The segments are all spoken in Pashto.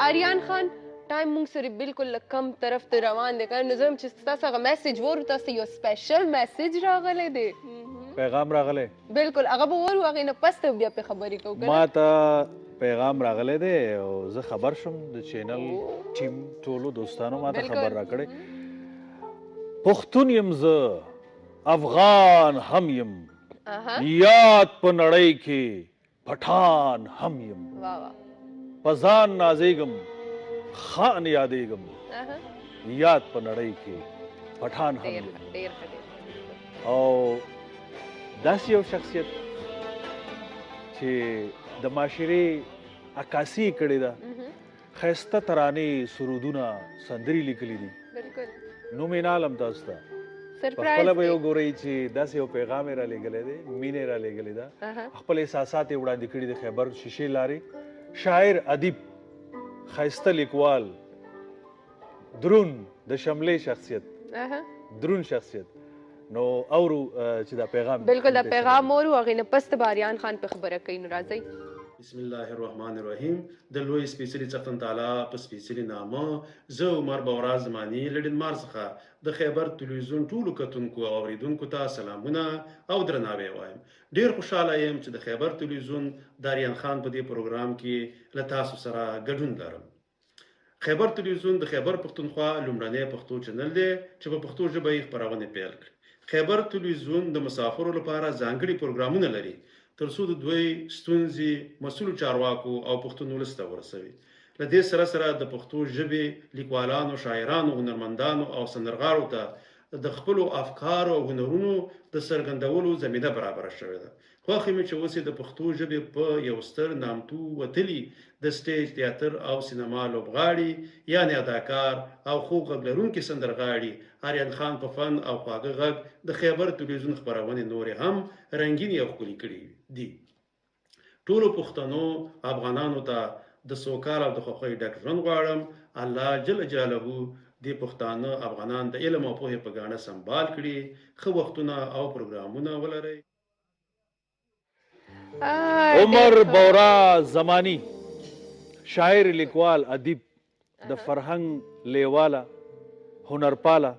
آریان خان ټایم مونږ سره بالکل کم طرف ته روان دی که نو زه هم چې ستاسو هغه میسج وورو تاسو یو سپیشل میسج راغلی دی پیغام راغلی بالکل هغه به وورو هغې نه پس ته بیا پرې خبرې کوو ما ته پیغام راغلی دی او زه خبر شوم د چینل ټیم ټولو دوستانو ما ته خبر راکړی پښتون یم زه افغان هم یم یاد په نړۍ کې پټان هم یم په ځان نازېږم خان یادېږم یاد په نړۍ کې پټان هم یم او داسې یو شخصیت چې د معاشرې عکاسي یې کړې ده ښایسته ترانې سرودونه سندرې لیکلي دي نوم یې نه علم تاسو ته خپله به یې وګورئ چې داسې یو پیغام یې رالیږلی دی مینه یې رالیږلې ده خپل احساسات یې وړاندې کړي د خیبر شیشې لارې شاعر ادیب ښایسته لیکوال درون د شملې شخصیت درون شخصیت نو اورو چې دا پیغام بالکل دا پیغام اورو هغې نه پس ته به آریان خان پې خبره کوي نو راځئ بسم الله الرحمن الرحیم د لوی سپېڅلي څښتن تعالی په سپېڅلي نامه زه عمر بورا زماني له ډنمارک څخه د خیبر تلویزیون ټولو کتونکو او اورېدونکو ته سلامونه او درناوی وایم ډېر خوشحاله یم چې د خیبر تلویزیون د آریان خان په دې پروګرام کې له تاسو سره ګډون لرم خیبر تلویزیون د خیبر پښتونخوا لومړنی پښتو چینل دی چې په پښتو ژبه یې خپرونې پیل کړي خیبر تلویزیون د مسافرو لپاره ځانګړي پروګرامونه لري تر څو د دوی ستونزې مسؤلو چارواکو او پښتون ولس ته ورسوي له دې سره سره د پښتو ژبې لیکوالانو شاعرانو هنرمندانو او سندرغاړو ته د خپلو افکارو او هنرونو د څرګندولو زمینه برابره شوې ده خوښ یم چې اوس یې د پښتو ژبې په یو ستر نامتو وتلي د سټیج تیاتر او سینما لوبغاړي یعنې اداکار او خوږ غږ لرونکي سندرغاړي آریان خان په فن او خواږه غږ د خیبر تلویزیون خپرونې نورې هم رنګینې او ښکلې کړي دي ټولو پښتنو افغانانو ته د سوکاله او د خوښۍ ډک ژوند غواړم الله جل جلاله دې پښتانه افغانان د علم او پوهې په ګاڼه سمبال کړي ښه وختونه او پروګرامونه ولرئ عمر بورا زمانی شاعر لیکوال ادیب د فرهنګ لیواله هنرپاله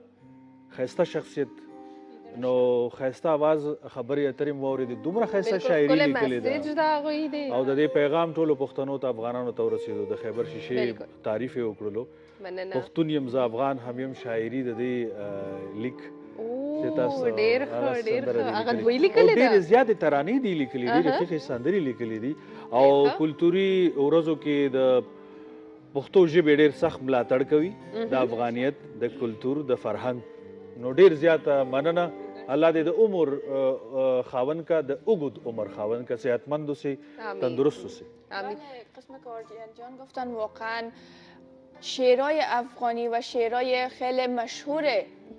ښایسته شخصیت نو ښایسته آواز خبرې اترې مو واورېدې دومره ښایسته شاعري لیکلې ده او د دې پیغام ټولو پښتنو ته افغانانو ته ورسېدو د خیبر شیشې تعریف یې وکړلو پښتون یم زه افغان هم یم شاعري د دې لیک ډېر هغه دوی لیکلې ده ډېرې زیاتې ترانې دي لیکلې ډېرې ښې سندرې لیکلې دي او کلتوري ورځو کې د پښتو ژبې ډېر سخت ملاتړ کوي د افغانیت د کلتور د فرهنګ نو ډېر زیاته مننه الله دې د عمر خاون کا د اوږد عمر خاون کا صحتمند اوسي تندرست اوسي آمین قسم که آریان جان گفتن واقعا شعرهای افغانی و شعرهای خیلی مشهور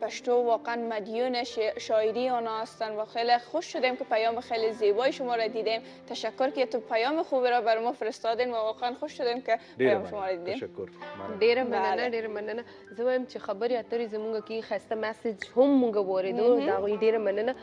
پشتو واقعا مدیون شاعری آنها هستند و خیلی خوش شدیم که پیام خیلی زیبای شما را دیدیم تشکر که تو پیام خوبی را بر ما فرستادین و واقعا خوش شدیم که پیام شما را دیدیم ډیره مننه ډیره مننه زه وایم چې خبرې اترې زموږ کې ښایسته میسج هم موږ واورېدو د هغوی ډیره مننه